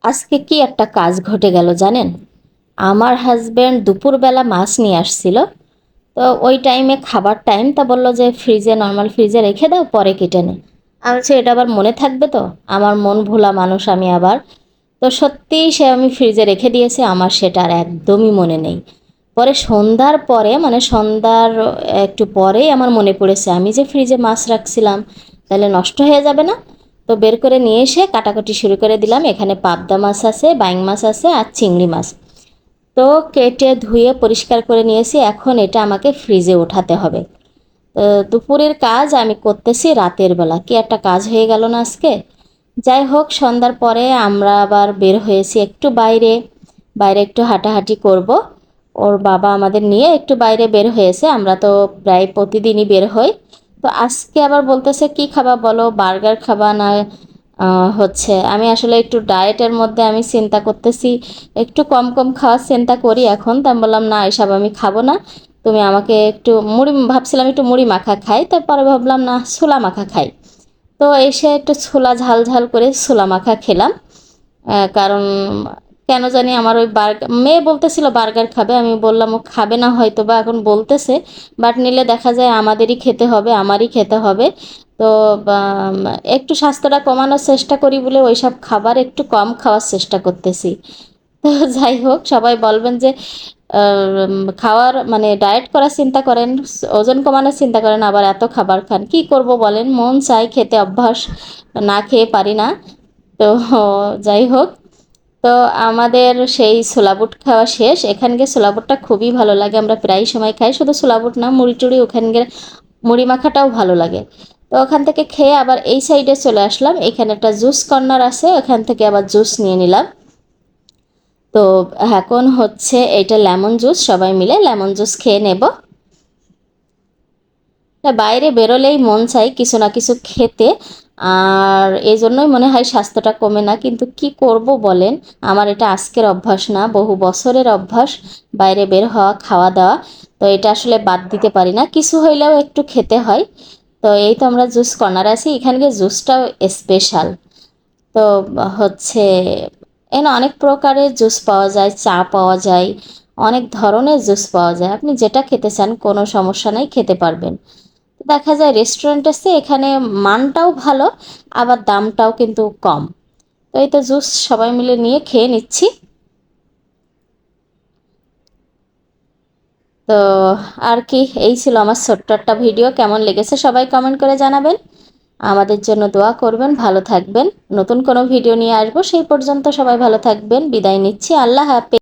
আজকে কি একটা কাজ ঘটে গেল জানেন। আমার হাজব্যান্ড দুপুরবেলা মাছ নিয়ে আসছিল। তো ওই টাইমে খাবার টাইম, তা বললো যে ফ্রিজে, নর্মাল ফ্রিজে রেখে দাও, পরে কেটে নে। আমি বলছি এটা আবার মনে থাকবে তো, আমার মন ভোলা মানুষ আমি আবার। তো সত্যিই সে আমি ফ্রিজে রেখে দিয়েছি, আমার সেটা আর একদমই মনে নেই। পরে সন্ধ্যার পরে, মানে সন্ধ্যার একটু পরেই আমার মনে পড়েছে আমি যে ফ্রিজে মাছ রাখছিলাম, তাহলে নষ্ট হয়ে যাবে না। তো বের করে নিয়ে এসে কাটাকুটি শুরু করে দিলাম। এখানে পাবদা মাছ আছে, বাইং মাছ আছে, আর চিংড়ি মাছ। তো কেটে ধুয়ে পরিষ্কার করে নিয়েছি, এখন এটা আমাকে ফ্রিজে ওঠাতে হবে। তো দুপুরের কাজ আমি করতেছি রাতের বেলা, কি একটা কাজ হয়ে গেল না আজকে। যাই হোক, সন্ধ্যার পরে আমরা আবার বের হয়েছি একটু বাইরে। বাইরে একটু হাঁটাহাঁটি করব। ওর বাবা আমাদের নিয়ে একটু বাইরে বের হয়েছে, আমরা তো প্রায় প্রতিদিনই বের হই। তো আজকে আবার বলতেছে কি খাবা বলো, বার্গার খাবা না হচ্ছে আমি আসলে একটু ডায়েটের মধ্যে আমি চিন্তা করতেছি, একটু কম কম খাওয়ার চিন্তা করি এখন। তো আমি বললাম না, এসব আমি খাবো না। তুমি আমাকে একটু মুড়ি, ভাবছিলাম একটু মুড়ি মাখা খাই, তারপরে ভাবলাম না, ছোলা মাখা খাই। তো এসে একটু ছোলা ঝাল ঝাল করে ছোলা মাখা খেলাম। কারণ কেন জানি আমার ওই বার্গার, মেয়ে বলতেছিল বার্গার খাবে, আমি বললাম ও খাবে না হয়তো বা এখন বলতেছে, বাট নিলে দেখা যায় আমাদেরই খেতে হবে, আমারই খেতে হবে। তো বাম, একটু স্বাস্থ্যটা কমানোর চেষ্টা করি বলে ওইসব খাবার একটু কম খাওয়ার চেষ্টা করতেছি। তো যাই হোক, সবাই বলবেন যে খাওয়ার মানে ডায়েট করার চিন্তা করেন, ওজন কমানোর চিন্তা করেন, আবার এত খাবার খান, কি করব বলেন, মন চাই খেতে, অভ্যাস, না খেয়ে পারি না। তো যাই হোক, তো আমাদের সেই ছোলা বুট খাওয়া শেষ। এখানকার ছোলা বুটটা খুবই ভালো লাগে, আমরা প্রায় সময় খাই, শুধু ছোলা বুট না, মুড়ি টুড়ি ওখানকার মুড়ি মাখাটাও ভালো লাগে। তো ওখান থেকে খেয়ে আবার এই সাইডে চলে আসলাম, এখানে একটা জুস কর্নার আছে, ওখান থেকে আবার জুস নিয়ে নিলাম। তো এখন হচ্ছে এটা লেমন জুস, সবাই মিলে লেমন জুস খেয়ে নেব। তা বাইরে বেরোলেই মন চাই কিছু না কিছু খেতে। আর এই জন্যই মনে হয় স্বাস্থ্যটা কমে না, কিন্তু কি করব বলেন, আমার এটা আজকের অভ্যাস না, বহু বছরের অভ্যাস, বাইরে বের হওয়া, খাওয়া দাওয়া। তো এটা আসলে বাদ দিতে পারি না, কিছু হইলেও একটু খেতে হয়। তো এই তো আমরা জুস কর্নার আছি, এখানকার জুসটাও স্পেশাল। তো হচ্ছে এখানে অনেক প্রকারের জুস পাওয়া যায়, চা পাওয়া যায়, অনেক ধরনের জুস পাওয়া যায়, আপনি যেটা খেতে চান কোনো সমস্যা নাই, খেতে পারবেন। দেখা যায় রেস্টুরেন্ট আছে এখানে, মানটাও ভালো, আবার দামটাও কিন্তু কম। তো এই তো জুস সবাই মিলে নিয়ে খেয়ে নিচ্ছি। তো আর কি, এই ছিল আমার ছোট্ট একটা ভিডিও, কেমন লেগেছে সবাই কমেন্ট করে জানাবেন। আমাদের জন্য দোয়া করবেন, ভালো থাকবেন। নতুন কোনো ভিডিও নিয়ে আসবো, সেই পর্যন্ত সবাই ভালো থাকবেন, বিদায় নিচ্ছি, আল্লাহ হাফেজ।